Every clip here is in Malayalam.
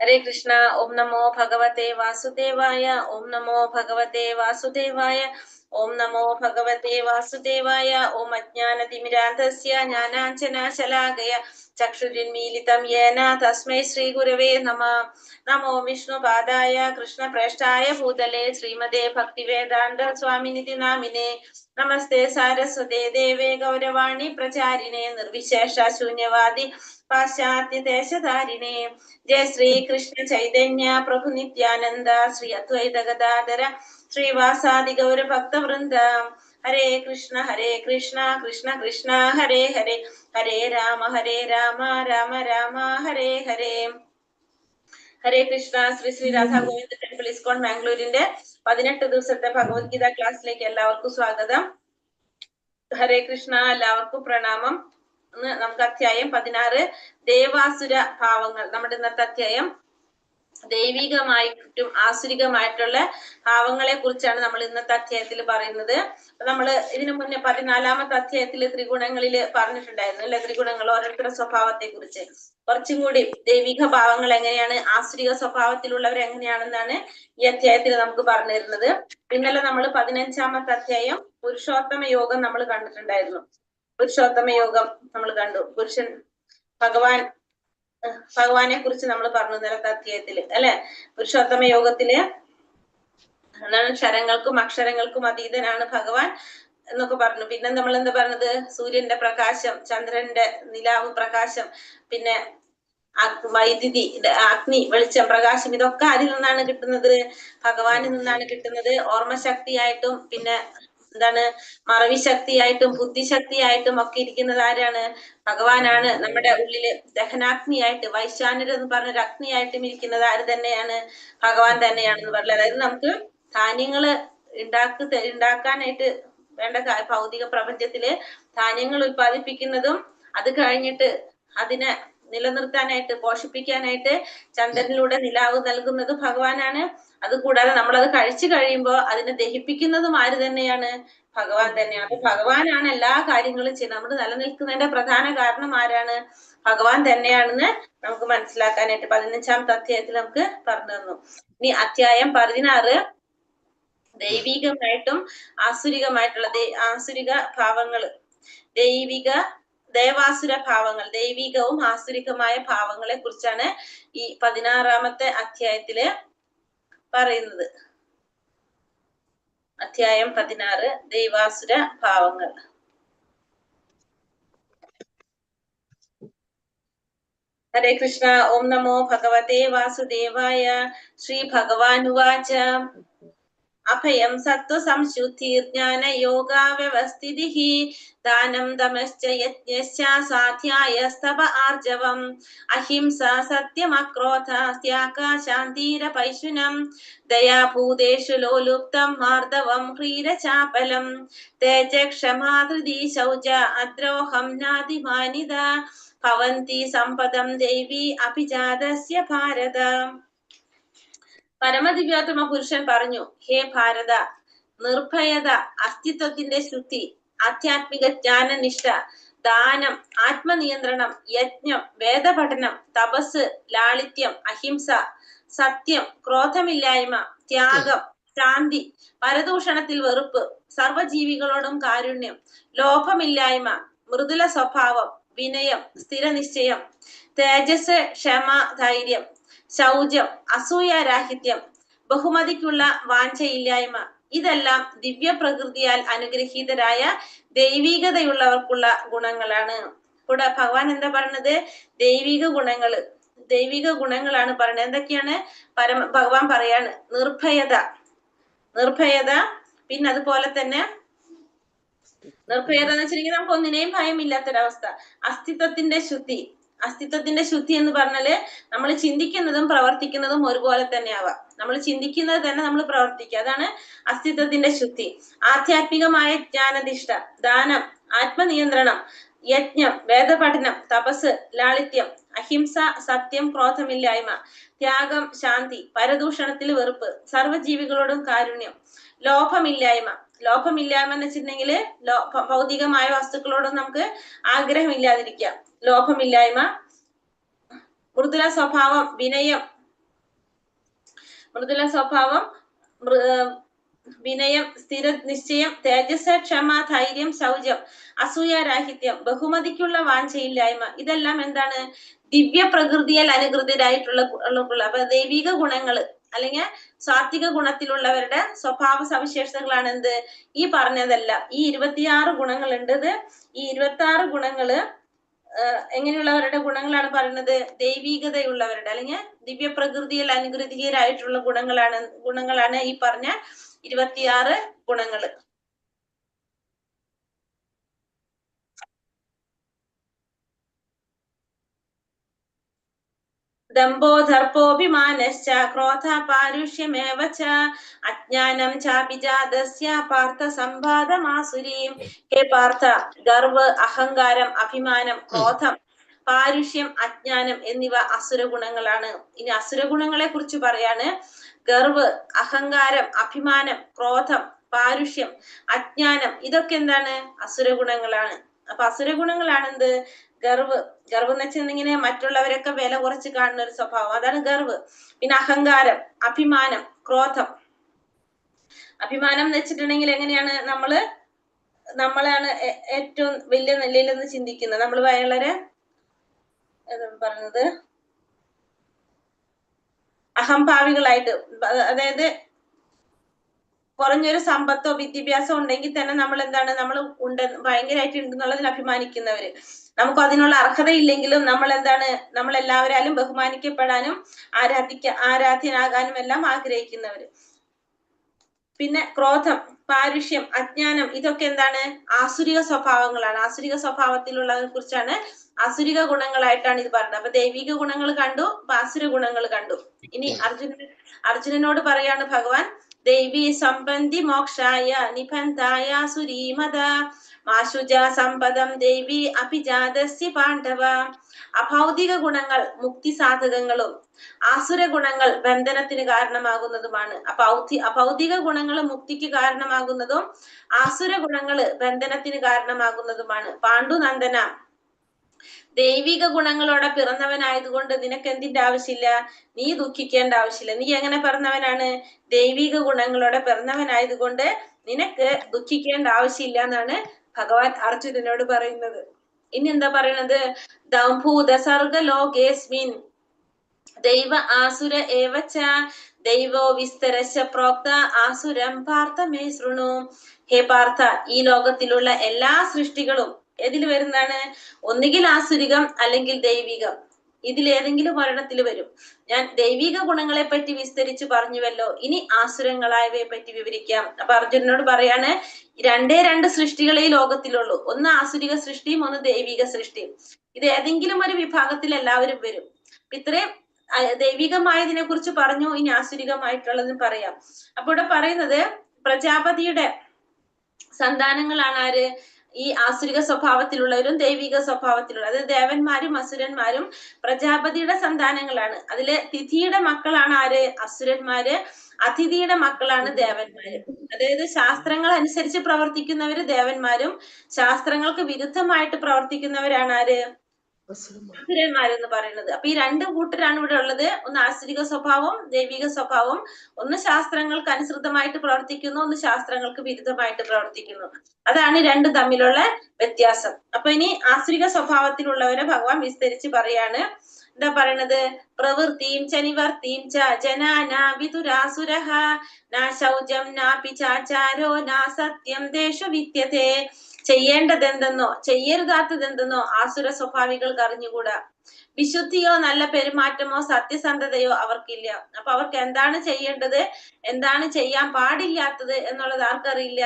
हरे कृष्णा। ओम नमो भगवते वासुदेवाय। ओम नमो भगवते वासुदेवाय। ओम नमो भगवते वासुदेवाय। ओम अज्ञानतिमिरान्धस्य ज्ञानाञ्जनशलाकया चक्षुरुन्मीलितं येन तस्मै श्रीगुरवे नमः। नमो विष्णुपादाय कृष्णप्रेष्ठाय भूतले श्रीमते भक्तिवेदान्त स्वामिनिति नामिने। नमस्ते सारस्वते देवे गौरवाणी प्रचारिणे निर्विशेष शून्यवादी पाश्चात्य देशधारिणे। जय श्री कृष्ण चैतन्य प्रभु नित्यानंद श्री अद्वैत गदाधर श्रीवासादि गौर भक्त वृंद। हरे कृष्ण कृष्ण कृष्ण हरे हरे, हरे राम राम राम हरे हरे. ഹരേ കൃഷ്ണ. ശ്രീ ശ്രീ രാധാ ഗോവിന്ദ ടെമ്പിൾ ഇസ്കോൺ ബാംഗ്ലൂരിന്റെ 18 ദിവസത്തെ ഭഗവത്ഗീത ക്ലാസ്സിലേക്ക് എല്ലാവർക്കും സ്വാഗതം. ഹരേ കൃഷ്ണ. എല്ലാവർക്കും പ്രണാമം. ഇന്ന് നമുക്ക് അധ്യായം 16 ദേവാസുര ഭാവങ്ങൾ. നമ്മുടെ ഇന്നത്തെ അധ്യായം ദൈവികമായിട്ടും ആസുരികമായിട്ടുള്ള ഭാവങ്ങളെ കുറിച്ചാണ് നമ്മൾ ഇന്നത്തെ അധ്യായത്തിൽ പറയുന്നത്. നമ്മൾ ഇതിനു മുന്നേ 14ാമത്തെ അധ്യായത്തിൽ ത്രിഗുണങ്ങളില് പറഞ്ഞിട്ടുണ്ടായിരുന്നു അല്ലെ? ത്രിഗുണങ്ങൾ, ഓരോരുത്തരുടെ സ്വഭാവത്തെ കുറിച്ച്. കുറച്ചും കൂടി ദൈവിക ഭാവങ്ങൾ എങ്ങനെയാണ്, ആസുരിക സ്വഭാവത്തിലുള്ളവർ എങ്ങനെയാണെന്നാണ് ഈ അധ്യായത്തിൽ നമുക്ക് പറഞ്ഞു തരുന്നത്. ഇന്നലെ നമ്മൾ 15ാമത്തെ അധ്യായം പുരുഷോത്തമ യോഗം നമ്മൾ കണ്ടിട്ടുണ്ടായിരുന്നു. പുരുഷോത്തമ യോഗം നമ്മൾ കണ്ടു. ഭഗവാനെ കുറിച്ച് നമ്മൾ പറഞ്ഞു ഇന്നലത്തെ അധ്യായത്തില് അല്ലെ? പുരുഷോത്തമ യോഗത്തില് എന്താണ്, ക്ഷരങ്ങൾക്കും അക്ഷരങ്ങൾക്കും അതീതനാണ് ഭഗവാൻ എന്നൊക്കെ പറഞ്ഞു. പിന്നെ നമ്മൾ എന്താ പറഞ്ഞത്? സൂര്യന്റെ പ്രകാശം, ചന്ദ്രന്റെ നിലാവ് പ്രകാശം, പിന്നെ വൈദ്യുതി, അഗ്നി, വെളിച്ചം, പ്രകാശം, ഇതൊക്കെ അതിൽ നിന്നാണ് കിട്ടുന്നത്? ഭഗവാനിൽ നിന്നാണ് കിട്ടുന്നത്. ഓർമ്മശക്തിയായിട്ടും പിന്നെ എന്താണ്, മറവി ശക്തിയായിട്ടും ബുദ്ധിശക്തിയായിട്ടും ഒക്കെ ഇരിക്കുന്നത് ആരാണ്? ഭഗവാനാണ്. നമ്മുടെ ഉള്ളില് ദഹനാഗ്നിയായിട്ട്, വൈശാനർ എന്ന് പറഞ്ഞൊരു അഗ്നിയായിട്ടും ഇരിക്കുന്നത് ആര് തന്നെയാണ്? ഭഗവാൻ തന്നെയാണെന്ന് പറഞ്ഞത്. അതായത് നമുക്ക് ധാന്യങ്ങള് ഉണ്ടാക്കാനായിട്ട് വേണ്ട ഭൗതിക പ്രപഞ്ചത്തില് ധാന്യങ്ങൾ ഉൽപ്പാദിപ്പിക്കുന്നതും അത് കഴിഞ്ഞിട്ട് അതിനെ നിലനിർത്താനായിട്ട്, പോഷിപ്പിക്കാനായിട്ട് ചന്ദ്രനിലൂടെ നിലാവ് നൽകുന്നത് ഭഗവാനാണ്. അതുകൂടാതെ നമ്മളത് കഴിച്ചു കഴിയുമ്പോൾ അതിനെ ദഹിപ്പിക്കുന്നതും ആര് തന്നെയാണ്? ഭഗവാൻ തന്നെയാണ്. അപ്പൊ ഭഗവാനാണ് എല്ലാ കാര്യങ്ങളും ചെയ്യുന്നത്. നമ്മൾ നിലനിൽക്കുന്നതിന്റെ പ്രധാന കാരണം ആരാണ്? ഭഗവാൻ തന്നെയാണെന്ന് നമുക്ക് മനസ്സിലാക്കാനായിട്ട് 15ാമത്തെ അധ്യായത്തിൽ നമുക്ക് പറഞ്ഞു തന്നു. ഇനി അധ്യായം 16 ദൈവികമായിട്ടും ആസുരികമായിട്ടുള്ള ആസുരിക ഭാവങ്ങള്, ദേവാസുര ഭാവങ്ങൾ, ദൈവികവും ആസുരികമായ ഭാവങ്ങളെ കുറിച്ചാണ് ഈ 16ാമത്തെ അധ്യായത്തില് പറയുന്നത്. അധ്യായം 16 ദൈവാസുര ഭാവങ്ങൾ. ഹരേ കൃഷ്ണ. ഓം നമോ ഭഗവതേ വാസുദേവായ. ശ്രീ ഭഗവാൻ ഉവാച. അഭയം സത്വസംശുദ്ധിർജ്ഞാന യോഗാ വ്യവസ്ഥിതിഃ ദാനം ദമശ്ച യജ്ഞശ്ച സാധ്യായസ്തപ ആർജവം അഹിംസ സത്യമക്രോധ ത്യാഗ ശാന്തിരപൈശുനം ദയാ ഭൂതേഷു ലോലുപ്തം മാർദവം ഹ്രീരചാപലം തേജക്ഷമാ ധൃതി ശൗച അദ്രോഹം നാതിമാനിത ഭവന്തി സമ്പദം ദേവി അഭിജാതസ്യ ഭാരത. പരമദിവ്യോത്തമ പുരുഷൻ പറഞ്ഞു, ഹേ ഭാരത, നിർഭയത, അസ്തിത്വത്തിന്റെ ശുദ്ധി, ആധ്യാത്മിക ജ്ഞാനനിഷ്ഠ, ദാനം, ആത്മനിയന്ത്രണം, യജ്ഞം, വേദപഠനം, തപസ്, ലാളിത്യം, അഹിംസ, സത്യം, ക്രോധമില്ലായ്മ, ത്യാഗം, ശാന്തി, പരദൂഷണത്തിൽ വെറുപ്പ്, സർവജീവികളോടും കാരുണ്യം, ലോഭമില്ലായ്മ, മൃദുല സ്വഭാവം, വിനയം, സ്ഥിരനിശ്ചയം, തേജസ്, ക്ഷമ, ധൈര്യം, ശൗചം, അസൂയാരാഹിത്യം, ബഹുമതിക്കുള്ള വാഞ്ചയില്ലായ്മ, ഇതെല്ലാം ദിവ്യ പ്രകൃതിയാൽ അനുഗ്രഹീതരായ ദൈവികതയുള്ളവർക്കുള്ള ഗുണങ്ങളാണ്. കൂടെ ഭഗവാൻ എന്താ പറഞ്ഞത്? ദൈവിക ഗുണങ്ങളാണ് പറയുന്നത്. എന്തൊക്കെയാണ്? ഭഗവാൻ പറയാണ് നിർഭയത, പിന്നെ അതുപോലെ തന്നെ നിർഭയത എന്ന് വെച്ചിട്ടുണ്ടെങ്കിൽ നമുക്ക് ഒന്നിനെയും ഭയമില്ലാത്തൊരവസ്ഥ. അസ്തിത്വത്തിന്റെ ശുദ്ധി എന്ന് പറഞ്ഞാല് നമ്മൾ ചിന്തിക്കുന്നതും പ്രവർത്തിക്കുന്നതും ഒരുപോലെ തന്നെ ആവാം. നമ്മൾ ചിന്തിക്കുന്നത് തന്നെ നമ്മൾ പ്രവർത്തിക്കുക, അതാണ് അസ്തിത്വത്തിന്റെ ശുദ്ധി. ആധ്യാത്മികമായ ജ്ഞാനനിഷ്ഠ, ദാനം, ആത്മനിയന്ത്രണം, യജ്ഞം, വേദപഠനം, തപസ്, ലാളിത്യം, അഹിംസ, സത്യം, ക്രോധമില്ലായ്മ, ത്യാഗം, ശാന്തി, പരദൂഷണത്തിൽ വെറുപ്പ്, സർവ്വജീവികളോടും കാരുണ്യം, ലോഭമില്ലായ്മ എന്ന് വെച്ചിട്ടുണ്ടെങ്കിൽ ഭൗതികമായ വസ്തുക്കളോടും നമുക്ക് ആഗ്രഹമില്ലാതിരിക്കാം. ലോഭമില്ലായ്മ, മൃദുല സ്വഭാവം, വിനയം, മൃദുല സ്വഭാവം, വിനയം, സ്ഥിര നിശ്ചയം, തേജസ്, ക്ഷമ, ധൈര്യം, ശൗചം, അസൂയാരാഹിത്യം, ബഹുമതിക്കുള്ള വാഞ്ചയില്ലായ്മ, ഇതെല്ലാം എന്താണ്? ദിവ്യ പ്രകൃതിയാൽ അനുകൃതരായിട്ടുള്ള അപ്പൊ ദൈവിക ഗുണങ്ങള് അല്ലെങ്കിൽ സാത്വിക ഗുണത്തിലുള്ളവരുടെ സ്വഭാവ സവിശേഷതകളാണ് എന്ത്? ഈ പറഞ്ഞതെല്ലാം. ഈ 26 ഗുണങ്ങൾ ഉണ്ടത്. ഈ 26 ഗുണങ്ങള് എങ്ങനെയുള്ളവരുടെ ഗുണങ്ങളാണ് പറയുന്നത്? ദൈവികതയുള്ളവരുടെ അല്ലെങ്കിൽ ദിവ്യ പ്രകൃതിയിൽ അനുകൃതിയരായിട്ടുള്ള ഗുണങ്ങളാണ് ഈ പറഞ്ഞ 26 ഗുണങ്ങള്. ദമ്പോ ദർപ്പോഭിമാനശ്ച ക്രോധ പാരുഷ്യമേവ ച അജ്ഞാനം ചാപിജാതസ്യ പാർത്ഥ സംവാദമാസുരീം. ഹേ പാർത്ഥ, ഗർവ്, അഹങ്കാരം, അഭിമാനം, ക്രോധം, പാരുഷ്യം, അജ്ഞാനം എന്നിവ അസുര ഗുണങ്ങളാണ്. ഇനി അസുര ഗുണങ്ങളെ കുറിച്ച് പറയാണ്. ഗർവ്, അഹങ്കാരം, അഭിമാനം, ക്രോധം, പാരുഷ്യം, അജ്ഞാനം, ഇതൊക്കെ എന്താണ്? അസുര ഗുണങ്ങളാണ്. അപ്പൊ അസുര ഗുണങ്ങളാണ് എന്ത്? ഗർവ്. ഗർവ് എന്ന് വെച്ചാൽ ഇങ്ങനെ മറ്റുള്ളവരൊക്കെ വില കുറച്ച് കാണുന്ന ഒരു സ്വഭാവം, അതാണ് ഗർവ്. പിന്നെ അഹങ്കാരം, അഭിമാനം, ക്രോധം. അഭിമാനം എന്ന് വെച്ചിട്ടുണ്ടെങ്കിൽ എങ്ങനെയാണ്? നമ്മളാണ് ഏറ്റവും വലിയ നിലയിലെന്ന് ചിന്തിക്കുന്നത്. നമ്മൾ വളരെ പറഞ്ഞത് അഹംഭാവികളായിട്ട്, അതായത് കുറഞ്ഞൊരു സമ്പത്തോ വിദ്യാഭ്യാസമോ ഉണ്ടെങ്കിൽ തന്നെ നമ്മൾ എന്താണ്? നമ്മൾ ഭയങ്കരമായിട്ട് ഉണ്ടെന്നുള്ളതിൽ അഭിമാനിക്കുന്നവര്. നമുക്ക് അതിനുള്ള അർഹതയില്ലെങ്കിലും നമ്മൾ എന്താണ്? നമ്മൾ എല്ലാവരാലും ബഹുമാനിക്കപ്പെടാനും ആരാധ്യനാകാനും എല്ലാം ആഗ്രഹിക്കുന്നവര്. പിന്നെ ക്രോധം, പാരുഷ്യം, അജ്ഞാനം, ഇതൊക്കെ എന്താണ്? ആസുരിക സ്വഭാവങ്ങളാണ്. ആസുരിക സ്വഭാവത്തിലുള്ളതിനെ കുറിച്ചാണ്, ആസുരിക ഗുണങ്ങളായിട്ടാണ് ഇത് പറഞ്ഞത്. അപ്പൊ ദൈവിക ഗുണങ്ങൾ കണ്ടു, ആസുര ഗുണങ്ങൾ കണ്ടു. ഇനി അർജുനനോട് പറയാണ് ഭഗവാൻ, ദൈവീ സംബന്ധി മോക്ഷായ നിബന്ധായ സുരീമത മാശുജ സമ്പദം ദേവി അഭിജാതസ്യ പാണ്ഡവ. അഭൗതിക ഗുണങ്ങൾ മുക്തി സാധകങ്ങളും ആസുര ഗുണങ്ങൾ ബന്ധനത്തിന് കാരണമാകുന്നതുമാണ്. അഭൗതിക ഗുണങ്ങൾ മുക്തിക്ക് കാരണമാകുന്നതും ആസുര ഗുണങ്ങൾ ബന്ധനത്തിന് കാരണമാകുന്നതുമാണ്. പാണ്ഡുനന്ദന, ദൈവിക ഗുണങ്ങളോടെ പിറന്നവനായതുകൊണ്ട് നിനക്ക് എന്തിന്റെ ആവശ്യമില്ല? നീ ദുഃഖിക്കേണ്ട ആവശ്യമില്ല. നീ എങ്ങനെ പിറന്നവനാണ്? ദൈവിക ഗുണങ്ങളോടെ പിറന്നവനായതുകൊണ്ട് നിനക്ക് ദുഃഖിക്കേണ്ട ആവശ്യമില്ല എന്നാണ് ഭഗവാൻ അർജുനനോട് പറയുന്നത്. ഇനി എന്താ പറയണത്? ദംഭൂത സർഗ ലോകേസ്മിൻ ദൈവ ആസുര ഏവച്ച ദൈവോ വിസ്തരശ പ്രോക്ത ആസുരം പാർത്ഥ മേ ശൃണു. ഹേ പാർത്ഥ, ഈ ലോകത്തിലുള്ള എല്ലാ സൃഷ്ടികളും ഏതിൽ വരുന്നതാണ്? ഒന്നുകിൽ ആസുരികം അല്ലെങ്കിൽ ദൈവികം. ഇതിലേതെങ്കിലും ഒരെണ്ണത്തിൽ വരും. ഞാൻ ദൈവിക ഗുണങ്ങളെ പറ്റി വിസ്തരിച്ച് പറഞ്ഞുവല്ലോ, ഇനി ആസുരങ്ങളായവയെ പറ്റി വിവരിക്കാം. അപ്പൊ അർജുനനോട് പറയാണ്, രണ്ടേ രണ്ട് സൃഷ്ടികളെ ഈ ലോകത്തിലുള്ളൂ. ഒന്ന് ആസുരിക സൃഷ്ടിയും ഒന്ന് ദൈവിക സൃഷ്ടിയും. ഇത് ഏതെങ്കിലും ഒരു വിഭാഗത്തിൽ എല്ലാവരും വരും. ഇത്രയും ദൈവികമായതിനെ കുറിച്ച് പറഞ്ഞു, ഇനി ആസുരികമായിട്ടുള്ളതും പറയാം. അപ്പൊ ഇവിടെ പറയുന്നത് പ്രജാപതിയുടെ സന്താനങ്ങളാണ് ആര്? ഈ ആസുരിക സ്വഭാവത്തിലുള്ളവരും ദൈവിക സ്വഭാവത്തിലുള്ള, അതായത് ദേവന്മാരും അസുരന്മാരും പ്രജാപതിയുടെ സന്താനങ്ങളാണ്. അതില് തിഥിയുടെ മക്കളാണ് ആര്? അസുരന്മാര്. അതിഥിയുടെ മക്കളാണ് ദേവന്മാര്. അതായത് ശാസ്ത്രങ്ങൾ അനുസരിച്ച് പ്രവർത്തിക്കുന്നവര് ദേവന്മാരും ശാസ്ത്രങ്ങൾക്ക് വിരുദ്ധമായിട്ട് പ്രവർത്തിക്കുന്നവരാണ് ആര്? അസുരന്മാരെന്ന് പറയുന്നത്. അപ്പൊ ഈ രണ്ട് കൂട്ടരാണ് ഇവിടെ ഉള്ളത്. ഒന്ന് ആസുരിക സ്വഭാവം, ദൈവിക സ്വഭാവം. ഒന്ന് ശാസ്ത്രങ്ങൾക്ക് അനുസൃതമായിട്ട് പ്രവർത്തിക്കുന്നു, ഒന്ന് ശാസ്ത്രങ്ങൾക്ക് വിരുദ്ധമായിട്ട് പ്രവർത്തിക്കുന്നു. അതാണ് രണ്ടും തമ്മിലുള്ള വ്യത്യാസം. അപ്പൊ ഇനി ആസുരിക സ്വഭാവത്തിലുള്ളവരെ ഭഗവാൻ വിസ്തരിച്ച് പറയാണ്. എന്താ പറയണത്? പ്രവൃത്തിയും ച നിവർത്തിയും ച ജനാനാ വിതുരാസുരഃ നാ ശൗചം നാപി ചാചാരോ നാ സത്യം ദേശ വിദ്യതേ. ചെയ്യേണ്ടതെന്തെന്നോ ചെയ്യരുതാത്തതെന്തെന്നോ ആസുര സ്വഭാവികൾക്ക് അറിഞ്ഞുകൂടാ. വിശുദ്ധിയോ നല്ല പെരുമാറ്റമോ സത്യസന്ധതയോ അവർക്കില്ല. അപ്പൊ അവർക്ക് എന്താണ് ചെയ്യേണ്ടത്, എന്താണ് ചെയ്യാൻ പാടില്ലാത്തത് എന്നുള്ളത് ആർക്കറിയില്ല?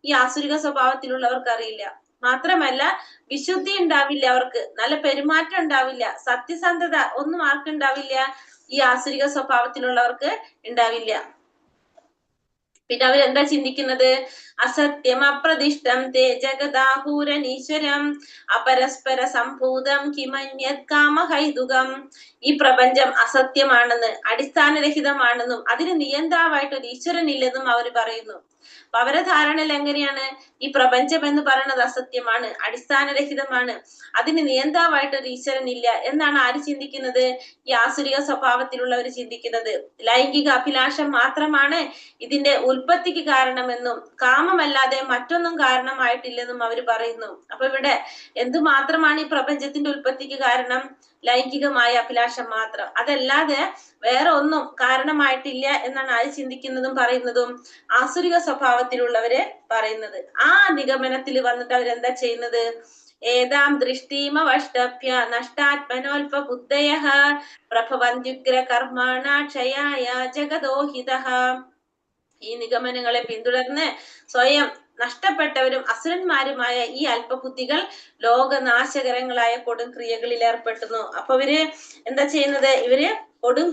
ഈ ആസുരിക സ്വഭാവത്തിലുള്ളവർക്ക് അറിയില്ല. മാത്രമല്ല വിശുദ്ധി ഉണ്ടാവില്ല, അവർക്ക് നല്ല പെരുമാറ്റം ഉണ്ടാവില്ല, സത്യസന്ധത ഒന്നും ആർക്കുണ്ടാവില്ല, ഈ ആസുരിക സ്വഭാവത്തിലുള്ളവർക്ക് ഉണ്ടാവില്ല. പിന്നെ അവരെന്താ ചിന്തിക്കുന്നത്? അസത്യം അപ്രതിഷ്ഠം തേ ജഗദാഹൂരനീശ്വരം അപരസ്പര സംഭൂതം കിമന്യത് കാമഹൈതുകം. ഈ പ്രപഞ്ചം അസത്യമാണെന്ന്, അടിസ്ഥാനരഹിതമാണെന്നും അതിന് നിയന്താവായിട്ട് ഒരു ഈശ്വരൻ ഇല്ലെന്നും അവർ പറയുന്നു. അപ്പൊ അവരെ ധാരണയിൽ എങ്ങനെയാണ് ഈ പ്രപഞ്ചം എന്ന് പറയുന്നത് അസത്യമാണ്, അടിസ്ഥാനരഹിതമാണ്, അതിന് നിയന്താവായിട്ട് ഒരു ഈശ്വരൻ ഇല്ല എന്നാണ് ആര് ചിന്തിക്കുന്നത്? ഈ ആസുരിക സ്വഭാവത്തിലുള്ളവർ ചിന്തിക്കുന്നത്. ലൈംഗിക അഭിലാഷം മാത്രമാണ് ഇതിന്റെ ഉൽപ്പത്തിക്ക് കാരണമെന്നും കാമമല്ലാതെ മറ്റൊന്നും കാരണമായിട്ടില്ലെന്നും അവർ പറയുന്നു. അപ്പൊ ഇവിടെ എന്തുമാത്രമാണ് ഈ പ്രപഞ്ചത്തിന്റെ ഉൽപ്പത്തിക്ക് കാരണം? ലൈംഗികമായ അഭിലാഷം മാത്രം, അതല്ലാതെ വേറെ ഒന്നും കാരണമായിട്ടില്ല എന്നാണ് ആര് ചിന്തിക്കുന്നതും പറയുന്നതും? ആസുരിക സ്വഭാവത്തിലുള്ളവര് പറയുന്നത്. ആ നിഗമനത്തിൽ വന്നിട്ട് അവരെന്താ ചെയ്യുന്നത്? ഏതാം ദൃഷ്ടീമവഷ്ടഭ്യ നഷ്ടാത്മനോൽപ ബുദ്ധയഃ പ്രഭവന്ത്യുഗ്ര കർമ്മണ ക്ഷയായ ജഗദോഹിതഃ. ഈ നിഗമനങ്ങളെ പിന്തുടർന്ന് സ്വയം നഷ്ടപ്പെട്ടവരും അസുരന്മാരുമായ ഈ അല്പബുദ്ധികൾ ലോകനാശകരങ്ങളായ കൊടും ക്രിയകളിൽ ഏർപ്പെടുന്നു. അപ്പൊ ഇവര് എന്താ ചെയ്യുന്നത്? ഇവര് കൊടും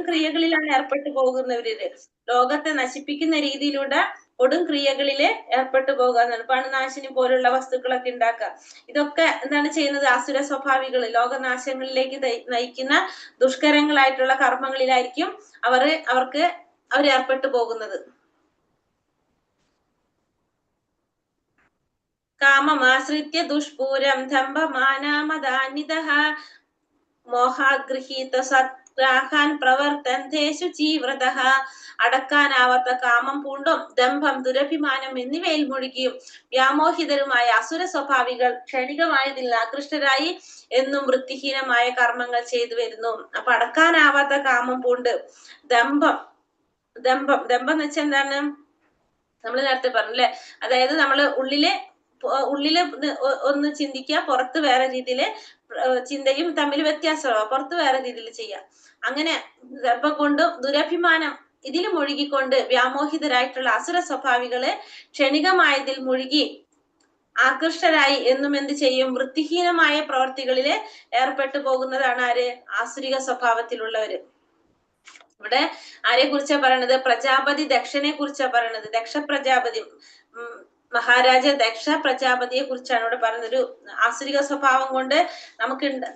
ക്രിയകളിലാണ് ഏർപ്പെട്ടു പോകുന്നവര്. ലോകത്തെ നശിപ്പിക്കുന്ന രീതിയിലൂടെ കൊടും ക്രിയകളില് ഏർപ്പെട്ടു പോകുക, പണനാശിനി പോലുള്ള വസ്തുക്കളൊക്കെ ഉണ്ടാക്കുക. ഇതൊക്കെ എന്താണ് ചെയ്യുന്നത്? അസുര സ്വഭാവികള് ലോകനാശങ്ങളിലേക്ക് നയിക്കുന്ന ദുഷ്കരങ്ങളായിട്ടുള്ള കർമ്മങ്ങളിലായിരിക്കും അവർക്ക് ഏർപ്പെട്ടു പോകുന്നത്. കാമമാശ്രിത്യ ദുഷ്പൂരം ദംഭമാനമദാന്വിതഃ മോഹാഗൃഹീത സത്രാഹാൻ പ്രവർത്തന്തേഷു ജീവ്രതഃ. അടക്കാനാവാത്ത കാമം പൂണ്ടും ദംഭം, ദുരഭിമാനം എന്നിവയിൽ മുഴുകിയും വ്യാമോഹിതരുമായ അസുര സ്വഭാവികൾ ക്ഷണികമായതിൽ ആകൃഷ്ടരായി എന്നും വൃത്തിഹീനമായ കർമ്മങ്ങൾ ചെയ്തു വരുന്നു. അപ്പൊ അടക്കാനാവാത്ത കാമം പൂണ്ട് ദംഭം എന്ന് വെച്ചാൽ എന്താണ്? നമ്മൾ നേരത്തെ പറഞ്ഞല്ലേ, അതായത് നമ്മള് ഉള്ളില് ഒന്ന് ചിന്തിക്കുക, പുറത്ത് വേറെ രീതിയില് ചിന്തയും തമ്മിൽ വ്യത്യാസമാവും, പുറത്ത് വേറെ രീതിയിൽ ചെയ്യാം. അങ്ങനെ ദർഭം കൊണ്ടും ദുരഭിമാനം ഇതിൽ മുഴുകിക്കൊണ്ട് വ്യാമോഹിതരായിട്ടുള്ള അസുര സ്വഭാവികള് ക്ഷണികമായതിൽ മുഴുകി ആകൃഷ്ടരായി എന്നും എന്ത് ചെയ്യും? വൃത്തിഹീനമായ പ്രവർത്തികളില് ഏർപ്പെട്ടു പോകുന്നതാണ് ആര്? ആസുരിക സ്വഭാവത്തിലുള്ളവര്. ഇവിടെ ആരെ കുറിച്ചാ പറയണത്? പ്രജാപതി ദക്ഷനെ കുറിച്ചാ പറയണത്. ദക്ഷ പ്രജാപതി, മഹാരാജ ദക്ഷ പ്രജാപതിയെ കുറിച്ചാണ് ഇവിടെ പറയുന്നത്. ഒരു ആസുരിക സ്വഭാവം കൊണ്ട്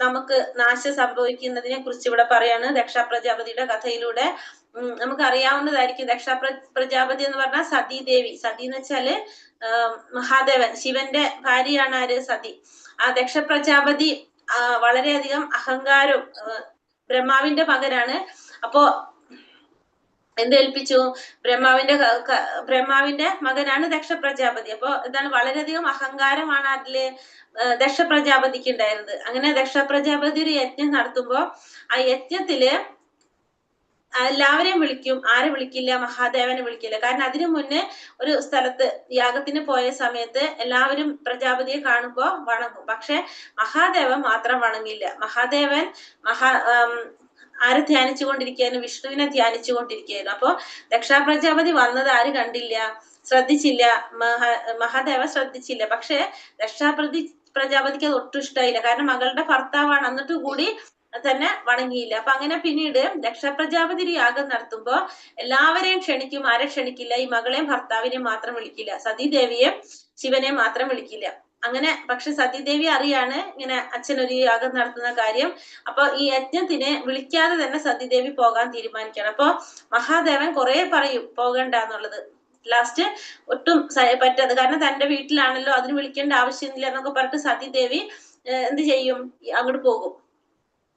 നമുക്ക് നാശം സംഭവിക്കുന്നതിനെ കുറിച്ച് ഇവിടെ പറയാണ് ദക്ഷ പ്രജാപതിയുടെ കഥയിലൂടെ. നമുക്ക് അറിയാവുന്നതായിരിക്കും. ദക്ഷ പ്രജാപതി എന്ന് പറഞ്ഞാൽ സതീദേവി. സതി എന്ന് വെച്ചാല് മഹാദേവൻ, ശിവന്റെ ഭാര്യയാണ് ആര്? സതി. ആ ദക്ഷ പ്രജാപതി വളരെയധികം അഹങ്കാരവും, ബ്രഹ്മാവിന്റെ മകനാണ്. അപ്പോ എന്തേൽപ്പിച്ചു? ബ്രഹ്മാവിന്റെ മകനാണ് ദക്ഷ പ്രജാപതി. അപ്പൊ എന്താണ്? വളരെയധികം അഹങ്കാരമാണ് അതില് ദക്ഷ പ്രജാപതിക്ക് ഉണ്ടായിരുന്നത്. അങ്ങനെ ദക്ഷ പ്രജാപതി ഒരു യജ്ഞം നടത്തുമ്പോ ആ യജ്ഞത്തില് എല്ലാവരെയും വിളിക്കും. ആരെ വിളിക്കില്ല? മഹാദേവനെ വിളിക്കില്ല. കാരണം അതിനു മുന്നേ ഒരു സ്ഥലത്ത് യാഗത്തിന് പോയ സമയത്ത് എല്ലാവരും പ്രജാപതിയെ കാണുമ്പോ വണങ്ങും. പക്ഷെ മഹാദേവൻ മാത്രം വണങ്ങില്ല. മഹാദേവൻ ആരെ ധ്യാനിച്ചു കൊണ്ടിരിക്കുകയായിരുന്നു? വിഷ്ണുവിനെ ധ്യാനിച്ചു കൊണ്ടിരിക്കുകയായിരുന്നു. അപ്പൊ ദക്ഷ പ്രജാപതി വന്നത് ആര് കണ്ടില്ല, ശ്രദ്ധിച്ചില്ല. മഹാദേവ ശ്രദ്ധിച്ചില്ല. പക്ഷെ ദക്ഷ പ്രജാപതിക്ക് അത് ഒട്ടും ഇഷ്ടമായില്ല. കാരണം മകളുടെ ഭർത്താവാണ്, എന്നിട്ട് കൂടി തന്നെ വണങ്ങിയില്ല. അപ്പൊ അങ്ങനെ പിന്നീട് ദക്ഷ പ്രജാപതി യാഗം നടത്തുമ്പോ എല്ലാവരെയും ക്ഷണിക്കും. ആരെ ക്ഷണിക്കില്ല? ഈ മകളെയും ഭർത്താവിനെയും മാത്രം വിളിക്കില്ല. സതീദേവിയെ ശിവനെ മാത്രം വിളിക്കില്ല. അങ്ങനെ പക്ഷെ സതീദേവി അറിയാണ് ഇങ്ങനെ അച്ഛനൊരു യാഗം നടത്തുന്ന കാര്യം. അപ്പൊ ഈ യജ്ഞത്തിന് വിളിക്കാതെ തന്നെ സതീദേവി പോകാൻ തീരുമാനിക്കണം. അപ്പൊ മഹാദേവൻ കുറെ പറയും പോകണ്ട എന്നുള്ളത്. ലാസ്റ്റ് ഒട്ടും പറ്റാതെ, കാരണം തന്റെ വീട്ടിലാണല്ലോ, അതിന് വിളിക്കേണ്ട ആവശ്യമില്ല എന്നൊക്കെ പറഞ്ഞിട്ട് സതീദേവി എന്ത് ചെയ്യും? അങ്ങോട്ട് പോകും.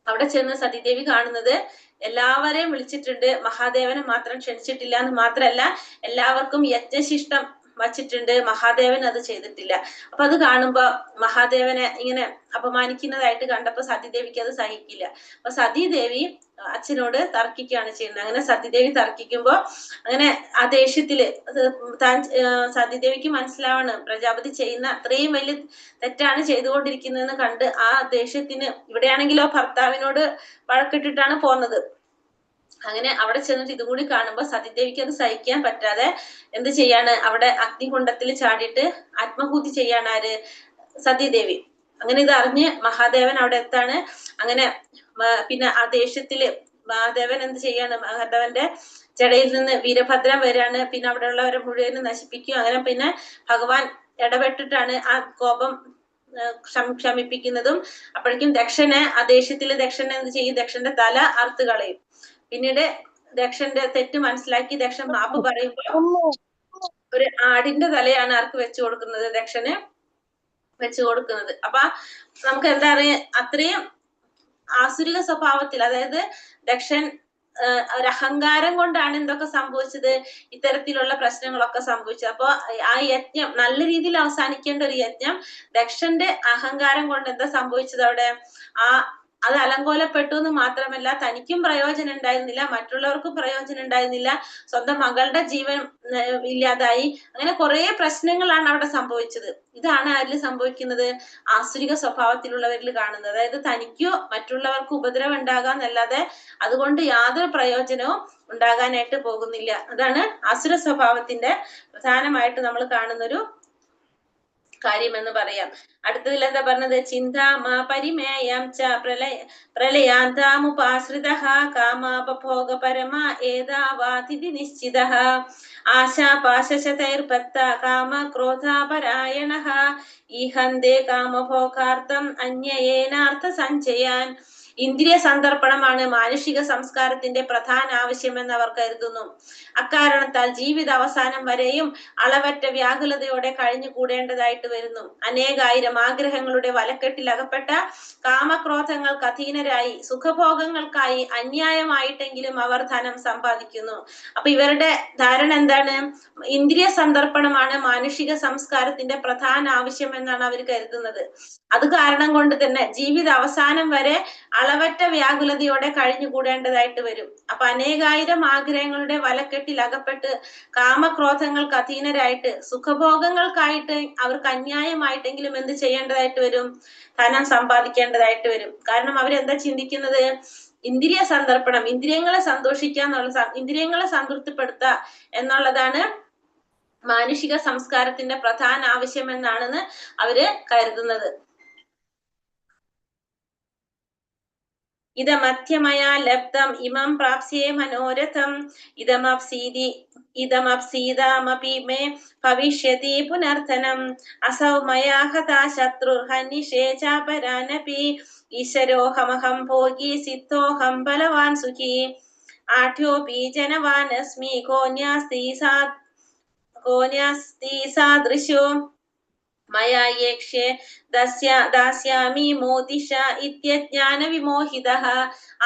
അവിടെ ചെന്ന് സതീദേവി കാണുന്നത് എല്ലാവരെയും വിളിച്ചിട്ടുണ്ട്, മഹാദേവനെ മാത്രം ക്ഷണിച്ചിട്ടില്ല എന്ന് മാത്രല്ല, എല്ലാവർക്കും യജ്ഞശിഷ്ടം വച്ചിട്ടുണ്ട്, മഹാദേവൻ അത് ചെയ്തിട്ടില്ല. അപ്പൊ അത് കാണുമ്പോ മഹാദേവനെ ഇങ്ങനെ അപമാനിക്കുന്നതായിട്ട് കണ്ടപ്പോ സതീദേവിക്ക് അത് സഹിക്കില്ല. അപ്പൊ സതീദേവി അച്ഛനോട് തർക്കിക്കുകയാണ് ചെയ്യുന്നത്. അങ്ങനെ സതീദേവി തർക്കിക്കുമ്പോ അങ്ങനെ ആ ദേഷ്യത്തില് സതീദേവിക്ക് മനസ്സിലാവാണ് പ്രജാപതി ചെയ്യുന്ന അത്രയും വലിയ തെറ്റാണ് ചെയ്തുകൊണ്ടിരിക്കുന്നതെന്ന് കണ്ട് ആ ദേഷ്യത്തിന്, ഇവിടെയാണെങ്കിലോ ഭർത്താവിനോട് വഴക്കിട്ടിട്ടാണ് പോന്നത്. അങ്ങനെ അവിടെ ചെന്നിട്ട് ഇതും കൂടി കാണുമ്പോ സതീദേവിക്ക് അത് സഹിക്കാൻ പറ്റാതെ എന്ത് ചെയ്യാണ്? അവിടെ അഗ്നികുണ്ഡത്തിൽ ചാടിയിട്ട് ആത്മഹൂതി ചെയ്യാണ് ആര്? സതീദേവി. അങ്ങനെ ഇത് അറിഞ്ഞ് മഹാദേവൻ അവിടെ എത്താണ്. അങ്ങനെ പിന്നെ ആ ദേഷ്യത്തില് മഹാദേവൻ എന്ത് ചെയ്യാണ്? മഹാദേവന്റെ ജടയിൽ നിന്ന് വീരഭദ്രൻ വരാണ്. പിന്നെ അവിടെ ഉള്ളവരെ മുഴുവനും നശിപ്പിക്കും. അങ്ങനെ പിന്നെ ഭഗവാൻ ഇടപെട്ടിട്ടാണ് ആ കോപം ശമിപ്പിക്കുന്നതും. അപ്പോഴേക്കും ദക്ഷന് ആ ദേഷ്യത്തില് ദക്ഷൻ എന്ത് ചെയ്യും? ദക്ഷന്റെ തല അറുത്ത് കളയും. പിന്നീട് ദക്ഷന്റെ തെറ്റ് മനസ്സിലാക്കി ദക്ഷൻ മാപ്പ് പറയുമ്പോൾ ഒരു ആടിന്റെ തലയാണ് ആർക്ക് വെച്ചു കൊടുക്കുന്നത്? ദക്ഷന് വെച്ചു കൊടുക്കുന്നത്. അപ്പൊ നമുക്ക് എന്താ പറയാ, അത്രയും ആസുരിക സ്വഭാവത്തിൽ, അതായത് ദക്ഷൻ ഒരു അഹങ്കാരം കൊണ്ടാണ് എന്തൊക്കെ സംഭവിച്ചത്, ഇത്തരത്തിലുള്ള പ്രശ്നങ്ങളൊക്കെ സംഭവിച്ചത്. അപ്പൊ ആ യജ്ഞം നല്ല രീതിയിൽ അവസാനിക്കേണ്ട ഒരു യജ്ഞം ദക്ഷന്റെ അഹങ്കാരം കൊണ്ട് എന്താ സംഭവിച്ചത് അവിടെ, അത് അലങ്കോലപ്പെട്ടു എന്ന് മാത്രമല്ല തനിക്കും പ്രയോജനം ഉണ്ടായിരുന്നില്ല, മറ്റുള്ളവർക്കും പ്രയോജനം ഉണ്ടായിരുന്നില്ല, സ്വന്തം മകളുടെ ജീവൻ ഇല്ലാതായി. അങ്ങനെ കുറെ പ്രശ്നങ്ങളാണ് അവിടെ സംഭവിച്ചത്. ഇതാണ് ആരിൽ സംഭവിക്കുന്നത്? ആസുരിക സ്വഭാവത്തിലുള്ളവരിൽ കാണുന്നത്. അതായത് തനിക്കോ മറ്റുള്ളവർക്ക് ഉപദ്രവം ഉണ്ടാകാന്നല്ലാതെ അതുകൊണ്ട് യാതൊരു പ്രയോജനവും ഉണ്ടാകാനായിട്ട് പോകുന്നില്ല. അതാണ് ആസുര സ്വഭാവത്തിന്റെ പ്രധാനമായിട്ട് നമ്മൾ കാണുന്നൊരു കാര്യം എന്ന് പറയാം. അടുത്തതിൽ എന്താ പറഞ്ഞത്? ചിന്താമ പരിമേയം ച പ്രളയാന്താമുപാശ്രിതഃ കാമാപഭോഗ പരമ ഏതാവാതിഥി നിശ്ചിതഃ ആശാപാശശതൈർബദ്ധ കാമ ക്രോധാപരായണഃ ഈഹന്തേ കാമഭോഗാർത്ഥം അന്യേനാർത്ഥ സഞ്ചയാൻ. ഇന്ദ്രിയ സന്ദർപ്പണമാണ് മാനുഷിക സംസ്കാരത്തിന്റെ പ്രധാന ആവശ്യമെന്ന് അവർ കരുതുന്നു. അക്കാരണത്താൽ ജീവിത അവസാനം വരെയും അളവറ്റ വ്യാകുലതയോടെ കഴിഞ്ഞുകൂടേണ്ടതായിട്ട് വരുന്നു. അനേകായിരം ആഗ്രഹങ്ങളുടെ വലക്കെട്ടിൽ അകപ്പെട്ട കാമക്രോധങ്ങൾക്ക് അധീനരായി സുഖഭോഗങ്ങൾക്കായി അന്യായമായിട്ടെങ്കിലും അവർ ധനം സമ്പാദിക്കുന്നു. അപ്പൊ ഇവരുടെ ധാരണ എന്താണ്? ഇന്ദ്രിയ സന്ദർപ്പണമാണ് മാനുഷിക സംസ്കാരത്തിന്റെ പ്രധാന ആവശ്യം എന്നാണ് അവർ കരുതുന്നത്. അത് കാരണം കൊണ്ട് തന്നെ ജീവിത അവസാനം വരെ അളവറ്റ വ്യാകുലതയോടെ കഴിഞ്ഞുകൂടേണ്ടതായിട്ട് വരും. അപ്പൊ അനേകായിരം ആഗ്രഹങ്ങളുടെ വലക്കെട്ടിൽ അകപ്പെട്ട് കാമക്രോധങ്ങൾക്ക് അധീനരായിട്ട് സുഖഭോഗങ്ങൾക്കായിട്ട് അവർക്ക് അന്യായമായിട്ടെങ്കിലും എന്ത് ചെയ്യേണ്ടതായിട്ട് വരും? ധനം സമ്പാദിക്കേണ്ടതായിട്ട് വരും. കാരണം അവരെന്താ ചിന്തിക്കുന്നത്? ഇന്ദ്രിയ സന്ദർപ്പണം, ഇന്ദ്രിയങ്ങളെ സന്തോഷിക്കുക എന്നുള്ള, ഇന്ദ്രിയങ്ങളെ സംതൃപ്തിപ്പെടുത്തുക എന്നുള്ളതാണ് മാനുഷിക സംസ്കാരത്തിന്റെ പ്രധാന ആവശ്യം എന്നാണെന്ന് അവര് കരുതുന്നത്. ഇതമധ്യമയാ ലബ്ധം ഇമം പ്രാപ്സ്യേ മനോരഥം ഇതമപ്സീതാമപി മേ ഭവിഷ്യതി പുനർധനം അസൗ മയാ ഹതാ ശത്രുർഹനിഷേ ചാപരാനപി ഈശ്വരോഹമഹം ഭോഗി സിദ്ധോഹം ബലവാൻ സുഖി ആഠ്യോപി ജനവാനസ്മി കോന്യാസ്തി സാദൃശോ മയാ യേക്ഷ്യേ ദാസ്യാമി മോദിഷ ഇത്യജ്ഞാന വിമോഹിതഃ.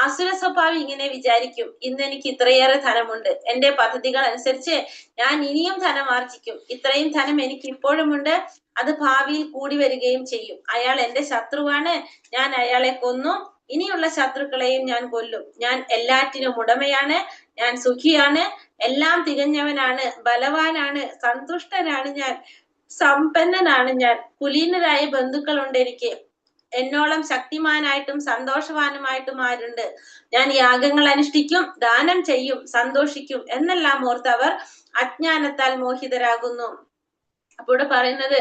ആസുര സ്വഭാവം ഇങ്ങനെ വിചാരിക്കും, ഇന്ന് എനിക്ക് ഇത്രയേറെ ധനമുണ്ട്, എന്റെ പദ്ധതികൾ അനുസരിച്ച് ഞാൻ ഇനിയും ധനം ആർജിക്കും, ഇത്രയും ധനം എനിക്ക് ഇപ്പോഴുമുണ്ട്, അത് ഭാവിയിൽ കൂടി വരികയും ചെയ്യും. അയാൾ എന്റെ ശത്രുവാണ്, ഞാൻ അയാളെ കൊന്നു, ഇനിയുള്ള ശത്രുക്കളെയും ഞാൻ കൊല്ലും. ഞാൻ എല്ലാറ്റിനും ഉടമയാണ്, ഞാൻ സുഖിയാണ്, എല്ലാം തികഞ്ഞവനാണ്, ബലവാനാണ്, സന്തുഷ്ടനാണ് ഞാൻ, സമ്പന്നനാണ് ഞാൻ, കുലീനരായ ബന്ധുക്കളുണ്ട് എനിക്ക്, എന്നോളം ശക്തിമാനായിട്ടും സന്തോഷവാനുമായിട്ടും ആരുണ്ട്, ഞാൻ യാഗങ്ങൾ അനുഷ്ഠിക്കും, ദാനം ചെയ്യും, സന്തോഷിക്കും എന്നെല്ലാം ഓർത്ത് അവർ അജ്ഞാനത്താൽ മോഹിതരാകുന്നു. അപ്പൊ ഇവിടെ പറയുന്നത്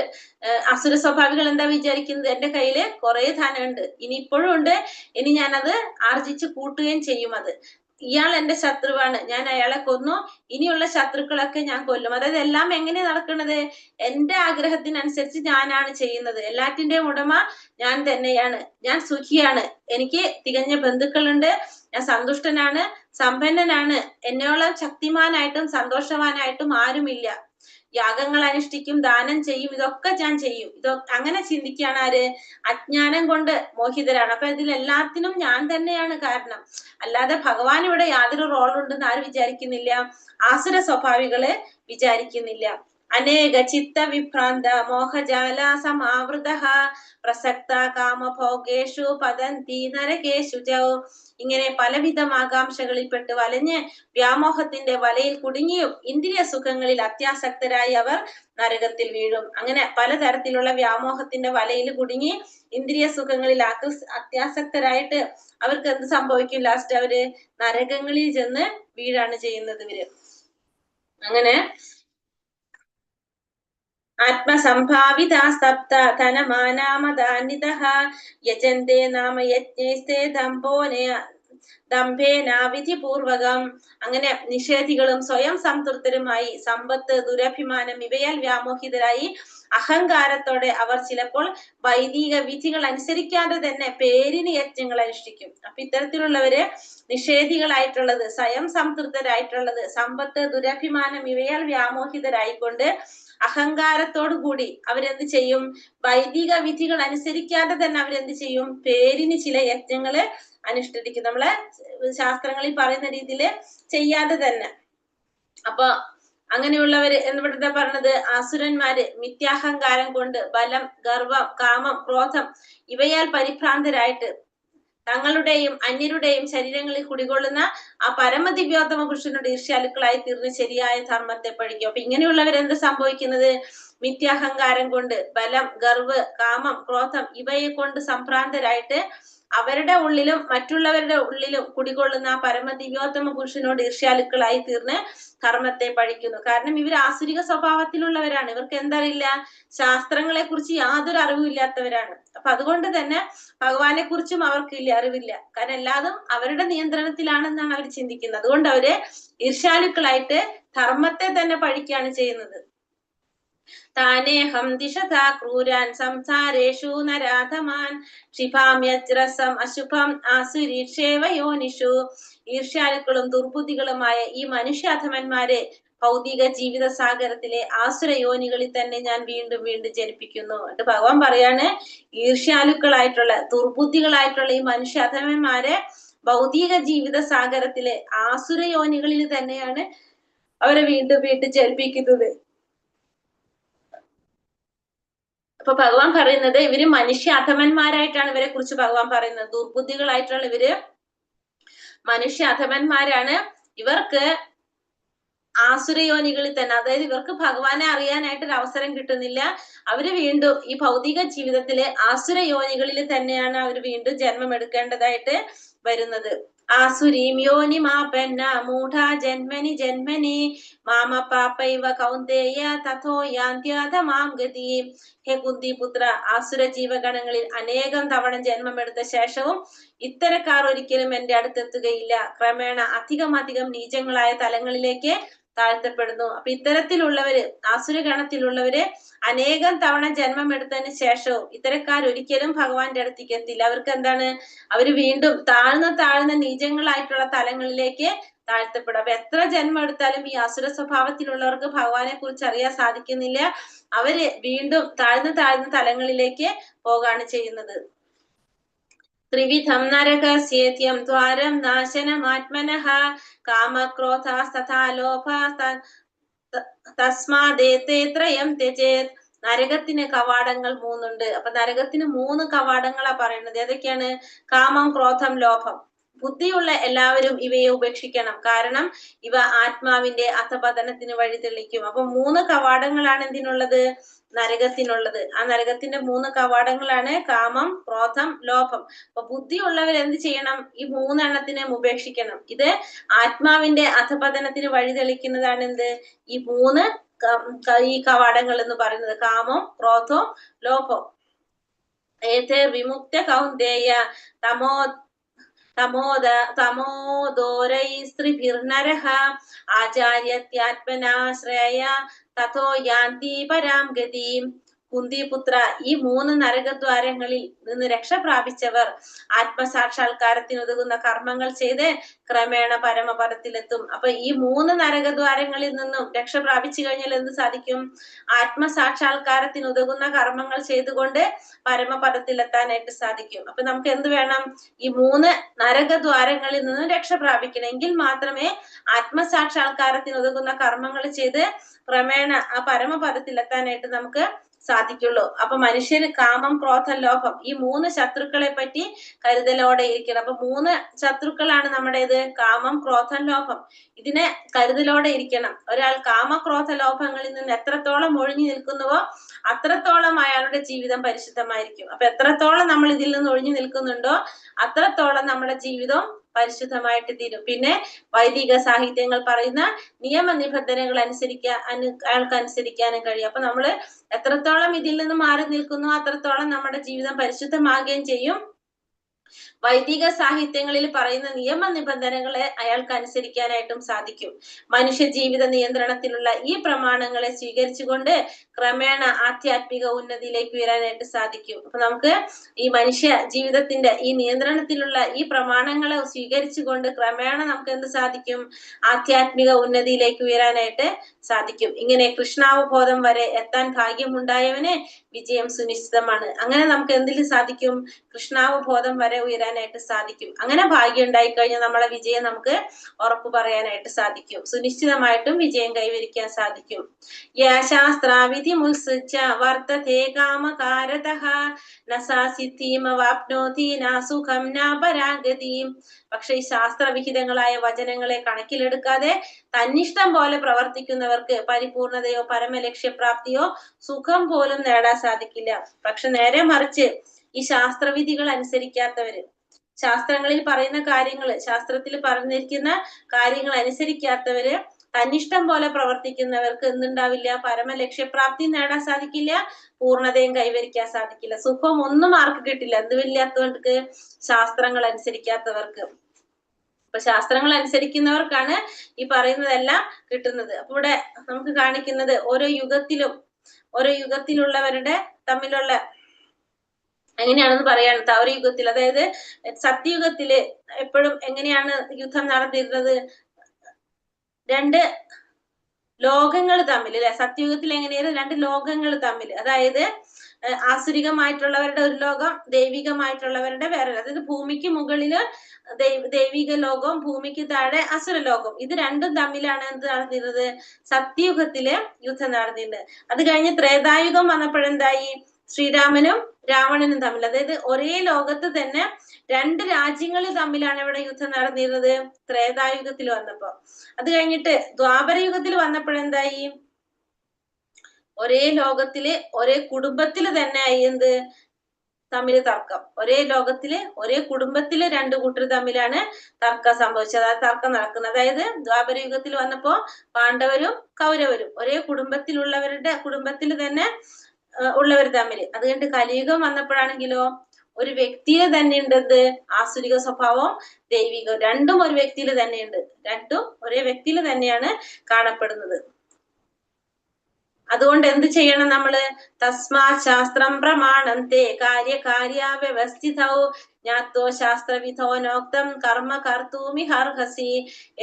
അസുര സ്വഭാവികൾ എന്താ വിചാരിക്കുന്നത്? എന്റെ കയ്യില് കുറെ ധനമുണ്ട്, ഇനി ഇപ്പോഴും ഉണ്ട്, ഇനി ഞാനത് ആർജിച്ച് കൂട്ടുകയും ചെയ്യും. അത് ഇയാൾ എന്റെ ശത്രുവാണ്, ഞാൻ അയാളെ കൊന്നു, ഇനിയുള്ള ശത്രുക്കളൊക്കെ ഞാൻ കൊല്ലും. അതായത് എല്ലാം എങ്ങനെ നടക്കുന്നത്? എന്റെ ആഗ്രഹത്തിനനുസരിച്ച് ഞാനാണ് ചെയ്യുന്നത്, എല്ലാറ്റിന്റെയും ഉടമ ഞാൻ തന്നെയാണ്, ഞാൻ സുഖിയാണ്, എനിക്ക് തികഞ്ഞ ബന്ധുക്കളുണ്ട്, ഞാൻ സന്തുഷ്ടനാണ്, സമ്പന്നനാണ്, എന്നോളം ശക്തിമാനായിട്ടും സന്തോഷവാനായിട്ടും ആരുമില്ല, യാഗങ്ങൾ അനുഷ്ഠിക്കും, ദാനം ചെയ്യും, ഇതൊക്കെ ഞാൻ ചെയ്യും. അങ്ങനെ ചിന്തിക്കുകയാണ് ആര്? അജ്ഞാനം കൊണ്ട് മോഹിതരാണ്. അപ്പൊ ഇതിലെല്ലാത്തിനും ഞാൻ തന്നെയാണ് കാരണം, അല്ലാതെ ഭഗവാൻ ഇവിടെ യാതൊരു റോളുണ്ടെന്ന് ആര് വിചാരിക്കുന്നില്ല? ആസുര സ്വഭാവികള് വിചാരിക്കുന്നില്ല. അനേക ചിത്ത വിഭ്രാന്ത മോഹജാല സമാവൃത പ്രസക്ത കാമഭോഗേഷു പതന്തി നരകേഷു ച. ഇങ്ങനെ പലവിധം ആകാംക്ഷകളിൽപ്പെട്ട് വലഞ്ഞ് വ്യാമോഹത്തിന്റെ വലയിൽ കുടുങ്ങിയും ഇന്ദ്രിയ സുഖങ്ങളിൽ അത്യാസക്തരായി അവർ നരകത്തിൽ വീഴും. അങ്ങനെ പലതരത്തിലുള്ള വ്യാമോഹത്തിന്റെ വലയിൽ കുടുങ്ങി ഇന്ദ്രിയ സുഖങ്ങളിൽ അത്യാസക്തരായിട്ട് അവർക്ക് എന്ത് സംഭവിക്കും? ലാസ്റ്റ് അവര് നരകങ്ങളിൽ ചെന്ന് വീഴാണ് ചെയ്യുന്നത് ഇവര്. അങ്ങനെ ആത്മസംഭാവിതാ സ്തബ്ധ ധനമാനാമദാന്വിതഃ യജന്തേ നാമ യജ്ഞൈസ്തേ ദംഭേനാവിധിപൂർവകം. അങ്ങനെ നിഷേധികളും സ്വയം സംതൃപ്തരുമായി സമ്പത്ത്, ദുരഭിമാനം ഇവയാൽ വ്യാമോഹിതരായി അഹങ്കാരത്തോടെ അവർ ചിലപ്പോൾ വൈദിക വിധികൾ അനുസരിക്കാതെ തന്നെ പേരിന് യജ്ഞങ്ങൾ അനുഷ്ഠിക്കും. അപ്പൊ ഇത്തരത്തിലുള്ളവര് നിഷേധികളായിട്ടുള്ളത്, സ്വയം സംതൃപ്തരായിട്ടുള്ളത്, സമ്പത്ത്, ദുരഭിമാനം ഇവയാൽ വ്യാമോഹിതരായിക്കൊണ്ട് അഹങ്കാരത്തോടു കൂടി അവരെന്ത് ചെയ്യും? വൈദിക വിധികൾ അനുസരിക്കാതെ തന്നെ അവരെന്ത് ചെയ്യും? പേരിന് ചില യജ്ഞങ്ങള് അനുഷ്ഠിക്കും. നമ്മളെ ശാസ്ത്രങ്ങളിൽ പറയുന്ന രീതിയിൽ ചെയ്യാതെ തന്നെ. അപ്പൊ അങ്ങനെയുള്ളവര് എന്നിവിടെ പറഞ്ഞത് ആസുരന്മാര് മിഥ്യാഹങ്കാരം കൊണ്ട് ബലം, ഗർവം, കാമം, ക്രോധം ഇവയാൽ പരിഭ്രാന്തരായിട്ട് തങ്ങളുടെയും അന്യരുടെയും ശരീരങ്ങളിൽ കുടികൊള്ളുന്ന ആ പരമദിവ്യോത്തമ പുരുഷനോട് ഈർഷ്യാലുക്കളായി തീർന്ന് ശരിയായ ധർമ്മത്തെ പഠിക്കും. അപ്പൊ ഇങ്ങനെയുള്ളവരെന്ത് സംഭവിക്കുന്നത്? മിഥ്യാഹങ്കാരം കൊണ്ട് ബലം, ഗർവ്, കാമം, ക്രോധം ഇവയെ കൊണ്ട് സംഭ്രാന്തരായിട്ട് അവരുടെ ഉള്ളിലും മറ്റുള്ളവരുടെ ഉള്ളിലും കുടികൊള്ളുന്ന ആ പരമദിവ്യോത്തമ പുരുഷനോട് ഈർഷ്യാലുക്കളായി തീർന്ന് ധർമ്മത്തെ പഴിക്കുന്നു. കാരണം ഇവർ ആസുരിക സ്വഭാവത്തിലുള്ളവരാണ്. ഇവർക്ക് എന്തറിയില്ല? ശാസ്ത്രങ്ങളെ കുറിച്ച് യാതൊരു അറിവില്ലാത്തവരാണ്. അപ്പൊ അതുകൊണ്ട് തന്നെ ഭഗവാനെ കുറിച്ചും അവർക്ക് അറിവില്ല. കാരണം എല്ലാതും അവരുടെ നിയന്ത്രണത്തിലാണെന്നാണ് അവർ ചിന്തിക്കുന്നത്. അതുകൊണ്ട് അവര് ഈർഷ്യാലുക്കളായിട്ട് ധർമ്മത്തെ തന്നെ പഴിക്കുകയാണ് ചെയ്യുന്നത്. താനേഹം ദിശതാ ക്രൂരാൻ സംസാരേഷു നരാധമാൻ ക്ഷിപാമ്യജ്രസം അശുഭം ആസുരീക്ഷേവ യോനിഷു. ഈർഷ്യാലുക്കളും ദുർബുദ്ധികളുമായ ഈ മനുഷ്യാധമന്മാരെ ഭൗതിക ജീവിത സാഗരത്തിലെ ആസുര യോനികളിൽ തന്നെ ഞാൻ വീണ്ടും വീണ്ടും ജനിപ്പിക്കുന്നു. എന്നിട്ട് ഭഗവാൻ പറയാണ്, ഈർഷ്യാലുക്കളായിട്ടുള്ള ദുർബുദ്ധികളായിട്ടുള്ള ഈ മനുഷ്യാധമന്മാരെ ഭൗതിക ജീവിത സാഗരത്തിലെ ആസുര യോനികളിൽ തന്നെയാണ് അവരെ വീണ്ടും വീണ്ടും ജനിപ്പിക്കുന്നത്. അപ്പൊ ഭഗവാൻ പറയുന്നത് ഇവര് മനുഷ്യ അധമന്മാരായിട്ടാണ് ഇവരെ കുറിച്ച് ഭഗവാൻ പറയുന്നത്. ദുർബുദ്ധികളായിട്ടുള്ള ഇവര് മനുഷ്യ അധമന്മാരാണ്. ഇവർക്ക് ആസുരയോനികളിൽ തന്നെ, അതായത് ഇവർക്ക് ഭഗവാനെ അറിയാനായിട്ട് ഒരു അവസരം കിട്ടുന്നില്ല. അവര് വീണ്ടും ഈ ഭൗതിക ജീവിതത്തിലെ ആസുര യോനികളിൽ തന്നെയാണ് അവർ വീണ്ടും ജന്മം എടുക്കേണ്ടതായിട്ട് വരുന്നത്. ആസുരീം യോനി മാപന്ന മൂഢ ജന്മനി ജന്മനി മാമ പാപൈവ കൗന്ദേയ തഥോ യാന്ത്യധമാം ഗതി. ഹേ കുന്തിപുത്ര, ആസുര ജീവഗണങ്ങളിൽ അനേകം തവണ ജന്മമെടുത്ത ശേഷവും ഇത്തരക്കാർ ഒരിക്കലും എന്റെ അടുത്തെത്തുകയില്ല. ക്രമേണ അധികം നീചങ്ങളായ തലങ്ങളിലേക്ക് താഴ്ത്തപ്പെടുന്നു. അപ്പൊ ഇത്തരത്തിലുള്ളവര്, ആസുരഗണത്തിലുള്ളവര് അനേകം തവണ ജന്മം എടുത്തതിന് ശേഷവും ഇത്തരക്കാർ ഒരിക്കലും ഭഗവാന്റെ അടുത്തേക്ക് എത്തില്ല. അവർക്ക് എന്താണ്? അവര് വീണ്ടും താഴ്ന്ന നീചങ്ങളായിട്ടുള്ള തലങ്ങളിലേക്ക് താഴ്ത്തപ്പെടും. അപ്പൊ എത്ര ജന്മം എടുത്താലും ഈ അസുര സ്വഭാവത്തിലുള്ളവർക്ക് ഭഗവാനെ കുറിച്ച് അറിയാൻ സാധിക്കുന്നില്ല. അവര് വീണ്ടും താഴ്ന്ന തലങ്ങളിലേക്ക് പോകാണ് ചെയ്യുന്നത്. ത്രിവിധം നരകസ്യേത്യം ദ്വാരം നാശനമാത്മനഃ കാമക്രോധാസ്തഥാ ലോഭാസ്ത തസ്മാദേതേ ത്രയം ത്യജേത്. നരകത്തിന് കവാടങ്ങൾ 3 ഉണ്ട്. അപ്പൊ നരകത്തിന് 3 കവാടങ്ങളാ പറയുന്നത്. ഏതൊക്കെയാണ്? കാമം, ക്രോധം, ലോഭം. ബുദ്ധിയുള്ള എല്ലാവരും ഇവയെ ഉപേക്ഷിക്കണം. കാരണം ഇവ ആത്മാവിന്റെ അധപതനത്തിന് വഴി തെളിക്കും. അപ്പൊ 3 കവാടങ്ങളാണ് എന്തിനുള്ളത്? നരകത്തിനുള്ളത്. ആ നരകത്തിന്റെ 3 കവാടങ്ങളാണ് കാമം, ക്രോധം, ലോഭം. അപ്പൊ ബുദ്ധിയുള്ളവർ എന്ത് ചെയ്യണം? ഈ 3 എണ്ണത്തിനെ ഉപേക്ഷിക്കണം. ഇത് ആത്മാവിന്റെ അധപതനത്തിന് വഴി തെളിക്കുന്നതാണ് എന്ത്? ഈ 3 ഈ കവാടങ്ങൾ എന്ന് പറയുന്നത്. കാമം, ക്രോധം, ലോഭം. ഏതേ വിമുക്ത കൗന്ദേയ തമോദോരൈ സ്ത്രീഭിർനരഃ ആചാര്യത്യാത്മനാശ്രയ തഥോ യാന്തി പരാം ഗതിം. കുന്തിപുത്ര, ഈ 3 നരകദ്വാരങ്ങളിൽ നിന്ന് രക്ഷ പ്രാപിച്ചവർ ആത്മസാക്ഷാത്കാരത്തിനുതകുന്ന കർമ്മങ്ങൾ ചെയ്ത് ക്രമേണ പരമപദത്തിലെത്തും. അപ്പൊ ഈ 3 നരകദ്വാരങ്ങളിൽ നിന്നും രക്ഷ പ്രാപിച്ചു കഴിഞ്ഞാൽ എന്ത് സാധിക്കും? ആത്മസാക്ഷാത്കാരത്തിനുതകുന്ന കർമ്മങ്ങൾ ചെയ്തുകൊണ്ട് പരമപദത്തിലെത്താനായിട്ട് സാധിക്കും. അപ്പൊ നമുക്ക് എന്ത് വേണം? ഈ 3 നരകദ്വാരങ്ങളിൽ നിന്നും രക്ഷ പ്രാപിക്കണമെങ്കിൽ മാത്രമേ ആത്മസാക്ഷാത്കാരത്തിനുതകുന്ന കർമ്മങ്ങൾ ചെയ്ത് ക്രമേണ ആ പരമപദത്തിലെത്താനായിട്ട് നമുക്ക് സാധിക്കുള്ളൂ. അപ്പൊ മനുഷ്യര് കാമം, ക്രോധം, ലോഭം ഈ 3 ശത്രുക്കളെ പറ്റി കരുതലോടെ ഇരിക്കണം. അപ്പൊ 3 ശത്രുക്കളാണ് നമ്മുടേത്. കാമം, ക്രോധം, ലോഭം. ഇതിനെ കരുതലോടെ ഇരിക്കണം. ഒരാൾ കാമക്രോധ ലോഭങ്ങളിൽ നിന്ന് എത്രത്തോളം ഒഴിഞ്ഞു നിൽക്കുന്നുവോ അത്രത്തോളം അയാളുടെ ജീവിതം പരിശുദ്ധമായിരിക്കും. അപ്പൊ എത്രത്തോളം നമ്മൾ ഇതിൽ നിന്ന് ഒഴിഞ്ഞു നിൽക്കുന്നുണ്ടോ അത്രത്തോളം നമ്മുടെ ജീവിതം പരിശുദ്ധമായിട്ട് തീരും. പിന്നെ വൈദിക സാഹിത്യങ്ങൾ പറയുന്ന നിയമനിബന്ധനകൾ അയാൾക്ക് അനുസരിക്കാനും കഴിയും. അപ്പൊ നമ്മള് എത്രത്തോളം ഇതിൽ നിന്ന് മാറി നിൽക്കുന്നു അത്രത്തോളം നമ്മുടെ ജീവിതം പരിശുദ്ധമാകുകയും ചെയ്യും. വൈദിക സാഹിത്യങ്ങളിൽ പറയുന്ന നിയമനിബന്ധനകളെ അയാൾക്ക് അനുസരിക്കാനായിട്ടും സാധിക്കും. മനുഷ്യ ജീവിത നിയന്ത്രണത്തിലുള്ള ഈ പ്രമാണങ്ങളെ സ്വീകരിച്ചുകൊണ്ട് ക്രമേണ ആധ്യാത്മിക ഉന്നതിയിലേക്ക് ഉയരാനായിട്ട് സാധിക്കും. അപ്പൊ നമുക്ക് ഈ മനുഷ്യ ജീവിതത്തിന്റെ ഈ നിയന്ത്രണത്തിലുള്ള ഈ പ്രമാണങ്ങളെ സ്വീകരിച്ചുകൊണ്ട് ക്രമേണ നമുക്ക് എന്ത് സാധിക്കും? ആധ്യാത്മിക ഉന്നതിയിലേക്ക് ഉയരാനായിട്ട് സാധിക്കും. ഇങ്ങനെ കൃഷ്ണാവബോധം വരെ എത്താൻ ഭാഗ്യമുണ്ടായവന് വിജയം സുനിശ്ചിതമാണ്. അങ്ങനെ നമുക്ക് എന്തിൽ സാധിക്കും? കൃഷ്ണാവബോധം വരെ ഉയരാനായിട്ട് സാധിക്കും. അങ്ങനെ ഭാഗ്യം ഉണ്ടായി കഴിഞ്ഞാൽ നമ്മളെ വിജയം നമുക്ക് ഉറപ്പു പറയാനായിട്ട് സാധിക്കും. സുനിശ്ചിതമായിട്ടും വിജയം കൈവരിക്കാൻ സാധിക്കും. യാശാസ്ത്രാവിധി മുത്സൃജ്യ വർത്തതേ കാമകാരതഃ നസാ സിദ്ധിമവാപ്നോതി നാ സുഖം നാ പരാഗതിം. പക്ഷെ ഈ ശാസ്ത്രവിഹിതങ്ങളായ വചനങ്ങളെ കണക്കിലെടുക്കാതെ തന്നിഷ്ടം പോലെ പ്രവർത്തിക്കുന്നവർക്ക് പരിപൂർണതയോ പരമലക്ഷ്യപ്രാപ്തിയോ സുഖം പോലും നേടാൻ സാധിക്കില്ല. പക്ഷെ നേരെ മറിച്ച് ഈ ശാസ്ത്രവിധികൾ അനുസരിക്കാത്തവര്, ശാസ്ത്രങ്ങളിൽ പറയുന്ന കാര്യങ്ങൾ, ശാസ്ത്രത്തിൽ പറഞ്ഞിരിക്കുന്ന കാര്യങ്ങൾ അനുസരിക്കാത്തവര്, തന്നിഷ്ടം പോലെ പ്രവർത്തിക്കുന്നവർക്ക് എന്തുണ്ടാവില്ല? പരമലക്ഷ്യപ്രാപ്തി നേടാൻ സാധിക്കില്ല, പൂർണ്ണതയും കൈവരിക്കാൻ സാധിക്കില്ല. സുഖം ഒന്നും ആർക്ക് കിട്ടില്ല. എന്തുമില്ലാത്തവർക്ക്? ശാസ്ത്രങ്ങൾ അനുസരിക്കാത്തവർക്ക്. അപ്പൊ ശാസ്ത്രങ്ങൾ അനുസരിക്കുന്നവർക്കാണ് ഈ പറയുന്നതെല്ലാം കിട്ടുന്നത്. അപ്പൊ ഇവിടെ നമുക്ക് കാണിക്കുന്നത് ഓരോ യുഗത്തിലുള്ളവരുടെ തമ്മിലുള്ള എങ്ങനെയാണെന്ന് പറയാണ്. ഒരു യുഗത്തിൽ, അതായത് സത്യയുഗത്തില് എപ്പോഴും എങ്ങനെയാണ് യുദ്ധം നടന്നിരുന്നത്? രണ്ട് ലോകങ്ങൾ തമ്മിൽ, അല്ലെ? സത്യയുഗത്തിൽ എങ്ങനെയായിരുന്നു? രണ്ട് ലോകങ്ങൾ തമ്മിൽ, അതായത് ആസുരികമായിട്ടുള്ളവരുടെ ഒരു ലോകം, ദൈവികമായിട്ടുള്ളവരുടെ വേറെ. അതായത് ഭൂമിക്ക് മുകളില് ദൈവിക ലോകവും ഭൂമിക്ക് താഴെ അസുര ലോകം. ഇത് രണ്ടും തമ്മിലാണ് എന്ത് നടന്നിരുന്നത്? സത്യയുഗത്തില് യുദ്ധം നടന്നിരുന്നത്. അത് കഴിഞ്ഞ് ത്രേതായുഗം വന്നപ്പോഴെന്തായി? ശ്രീരാമനും രാവണനും തമ്മിൽ, അതായത് ഒരേ ലോകത്ത് തന്നെ രണ്ട് രാജ്യങ്ങൾ തമ്മിലാണ് ഇവിടെ യുദ്ധം നടന്നിരുന്നത് ത്രേതായുഗത്തിൽ വന്നപ്പോ. അത് കഴിഞ്ഞിട്ട് ദ്വാപരയുഗത്തിൽ വന്നപ്പോഴെന്തായി? ഒരേ ലോകത്തില് ഒരേ കുടുംബത്തില് തന്നെ ആയി എന്ത്? തമ്മിൽ തർക്കം. ഒരേ ലോകത്തില് ഒരേ കുടുംബത്തില് രണ്ടു കൂട്ടർ തമ്മിലാണ് തർക്കം സംഭവിച്ചത്. അതായത് തർക്കം നടക്കുന്നത്. അതായത് ദ്വാപരയുഗത്തിൽ വന്നപ്പോ പാണ്ഡവരും കൗരവരും ഒരേ കുടുംബത്തിൽ തന്നെ ഉള്ളവർ തമ്മിൽ. അത് കഴിഞ്ഞിട്ട് കലിയുഗം വന്നപ്പോഴാണെങ്കിലോ ഒരു വ്യക്തിയിൽ തന്നെ ഉണ്ടത് ആസുരിക സ്വഭാവം, ദൈവികം, രണ്ടും ഒരു വ്യക്തിയിൽ തന്നെയുണ്ട്. രണ്ടും ഒരേ വ്യക്തിയിൽ തന്നെയാണ് കാണപ്പെടുന്നത്. അതുകൊണ്ട് എന്ത് ചെയ്യണം നമ്മള്? തസ്മാ ശാസ്ത്രം പ്രമാണം തേ കാര്യകാര്യാവ്യവസ്ഥിതൗ ജ്ഞാത്വോ ശാസ്ത്രവിധോനോക്തം കർമ്മ കർത്തൂമിഹർഹസി.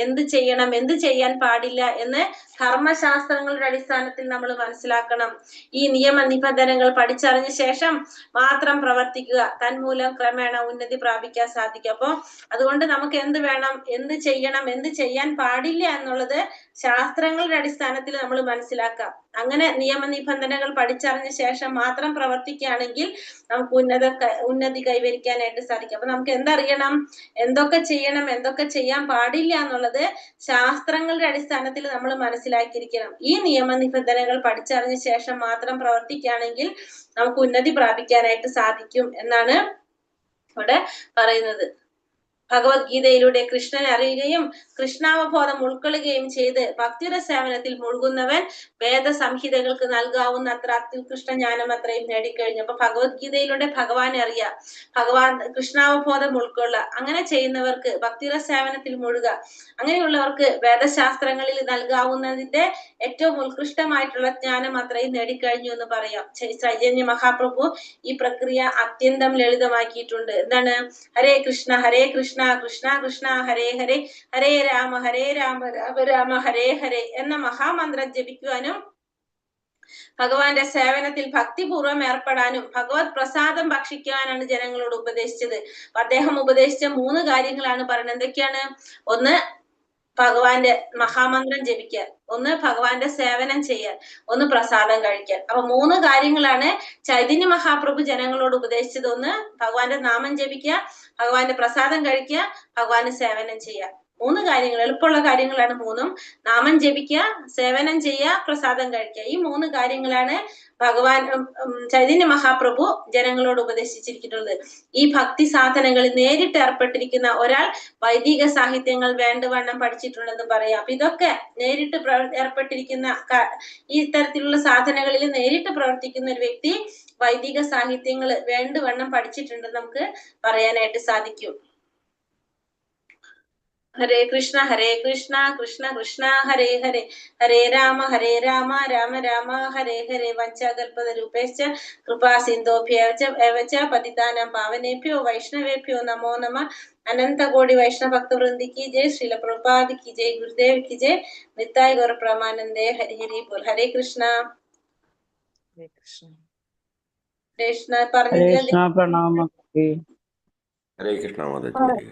എന്ത് ചെയ്യണം, എന്ത് ചെയ്യാൻ പാടില്ല എന്ന് കർമ്മശാസ്ത്രങ്ങളുടെ അടിസ്ഥാനത്തിൽ നമ്മൾ മനസ്സിലാക്കണം. ഈ നിയമ നിബന്ധനകൾ പഠിച്ചറിഞ്ഞ ശേഷം മാത്രം പ്രവർത്തിക്കുക. തന്മൂലം ക്രമേണ ഉന്നതി പ്രാപിക്കാൻ സാധിക്കും. അപ്പൊ അതുകൊണ്ട് നമുക്ക് എന്ത് വേണം, എന്ത് ചെയ്യണം, എന്ത് ചെയ്യാൻ പാടില്ല എന്നുള്ളത് ശാസ്ത്രങ്ങളുടെ അടിസ്ഥാനത്തിൽ നമ്മൾ മനസ്സിലാക്കാം. അങ്ങനെ നിയമനിബന്ധനകൾ പഠിച്ചറിഞ്ഞ ശേഷം മാത്രം പ്രവർത്തിക്കുകയാണെങ്കിൽ നമുക്ക് ഉന്നതി കൈവരിക്കാനായിട്ട് സാധിക്കും. അപ്പൊ നമുക്ക് എന്തറിയണം, എന്തൊക്കെ ചെയ്യണം, എന്തൊക്കെ ചെയ്യാൻ പാടില്ല എന്നുള്ളത് ശാസ്ത്രങ്ങളുടെ അടിസ്ഥാനത്തിൽ നമ്മൾ മനസ്സിലാക്കിയിരിക്കണം. ഈ നിയമനിബന്ധനകൾ പഠിച്ചറിഞ്ഞ ശേഷം മാത്രം പ്രവർത്തിക്കുകയാണെങ്കിൽ നമുക്ക് ഉന്നതി പ്രാപിക്കാനായിട്ട് സാധിക്കും എന്നാണ് ഇവിടെ പറയുന്നത്. ഭഗവത്ഗീതയിലൂടെ കൃഷ്ണനെ അറിയുകയും കൃഷ്ണാവബോധം ഉൾക്കൊള്ളുകയും ചെയ്ത് ഭക്തിയുടെ സേവനത്തിൽ മുഴുകുന്നവൻ വേദസംഹിതകൾക്ക് നൽകാവുന്ന അത്ര അത്യുത്കൃഷ്ട ജ്ഞാനം അത്രയും നേടിക്കഴിഞ്ഞു. അപ്പൊ ഭഗവത്ഗീതയിലൂടെ ഭഗവാനെ അറിയാം, കൃഷ്ണാവബോധം ഉൾക്കൊള്ളുക, അങ്ങനെ ചെയ്യുന്നവർക്ക് ഭക്തിയുടെ സേവനത്തിൽ മുഴുക, അങ്ങനെയുള്ളവർക്ക് വേദശാസ്ത്രങ്ങളിൽ നൽകാവുന്നതിന്റെ ഏറ്റവും ഉത്കൃഷ്ടമായിട്ടുള്ള ജ്ഞാനം അത്രയും നേടിക്കഴിഞ്ഞു എന്ന് പറയാം. ചൈതന്യ മഹാപ്രഭു ഈ പ്രക്രിയ അത്യന്തം ലളിതമാക്കിയിട്ടുണ്ട്. എന്താണ്? ഹരേ കൃഷ്ണ കൃഷ്ണ കൃഷ്ണ ഹരേ ഹരേ, ഹരേ രാമ രാമ രാമ ഹരേ ഹരേ എന്ന മഹാമന്ത്രം ജപിക്കുവാനും ഭഗവാന്റെ സേവനത്തിൽ ഭക്തിപൂർവ്വം ഏർപ്പെടാനും ഭഗവത് പ്രസാദം ഭക്ഷിക്കുവാനാണ് ജനങ്ങളോട് ഉപദേശിച്ചത്. അദ്ദേഹം ഉപദേശിച്ച 3 കാര്യങ്ങളാണ് പറയുന്നത്. എന്തൊക്കെയാണ്? ഒന്ന് ഭഗവാന്റെ മഹാമന്ത്രം ജപിക്കാൻ, ഒന്ന് ഭഗവാന്റെ സേവനം ചെയ്യാൻ, ഒന്ന് പ്രസാദം കഴിക്കാൻ. അപ്പൊ 3 കാര്യങ്ങളാണ് ചൈതന്യ മഹാപ്രഭു ജനങ്ങളോട് ഉപദേശിച്ചത്. ഒന്ന് ഭഗവാന്റെ നാമം ജപിക്കുക, ഭഗവാന്റെ പ്രസാദം കഴിക്കുക, ഭഗവാന് സേവനം ചെയ്യുക. 3 കാര്യങ്ങൾ, എളുപ്പമുള്ള കാര്യങ്ങളാണ് 3ഉം. നാമം ജപിക്കുക, സേവനം ചെയ്യുക, പ്രസാദം കഴിക്കുക. ഈ 3 കാര്യങ്ങളാണ് ഭഗവാൻ ചൈതന്യ മഹാപ്രഭു ജനങ്ങളോട് ഉപദേശിച്ചിരിക്കുന്നത്. ഈ ഭക്തി സാധനങ്ങളിൽ നേരിട്ട് ഏർപ്പെട്ടിരിക്കുന്ന ഒരാൾ വൈദിക സാഹിത്യങ്ങൾ വേണ്ടവണ്ണം പഠിച്ചിട്ടുണ്ടെന്ന് പറയാം. അപ്പൊ ഇതൊക്കെ നേരിട്ട് ഏർപ്പെട്ടിരിക്കുന്ന ഈ തരത്തിലുള്ള സാധനങ്ങളിൽ നേരിട്ട് പ്രവർത്തിക്കുന്ന ഒരു വ്യക്തി വൈദിക സാഹിത്യങ്ങൾ വേണ്ടുവണ്ണം പഠിച്ചിട്ടുണ്ടെന്ന് നമുക്ക് പറയാനായിട്ട് സാധിക്കും. ഹരേ കൃഷ്ണ കൃഷ്ണ കൃഷ്ണ ഹരേ ഹരേ, ഹരേ രാമ രാമ രാമ ഹരേ ഹരേ. വഞ്ചാകൽപത രൂപേശ്ച കൃപാ സിന്ധോഭ്യവച പതിതാനാം പാവനേഭ്യോ വൈഷ്ണവേഭ്യോ നമോ നമ. അനന്ത കോടി വൈഷ്ണവ ഭക്ത വൃന്ദി കി ജയ്. ശ്രീല പ്രഭുപാദ് കി ജയ്. ഗുരുദേവ് കി ജയ്. നിത്തായ് ഗൗര പ്രമാനന്ദേ. ഹരി ഹരി ബോൽ. ഹരേ കൃഷ്ണ. കൃഷ്ണ പറഞ്ഞില്ല. പ്രണാമം. ഹരേ കൃഷ്ണ മാതാജി.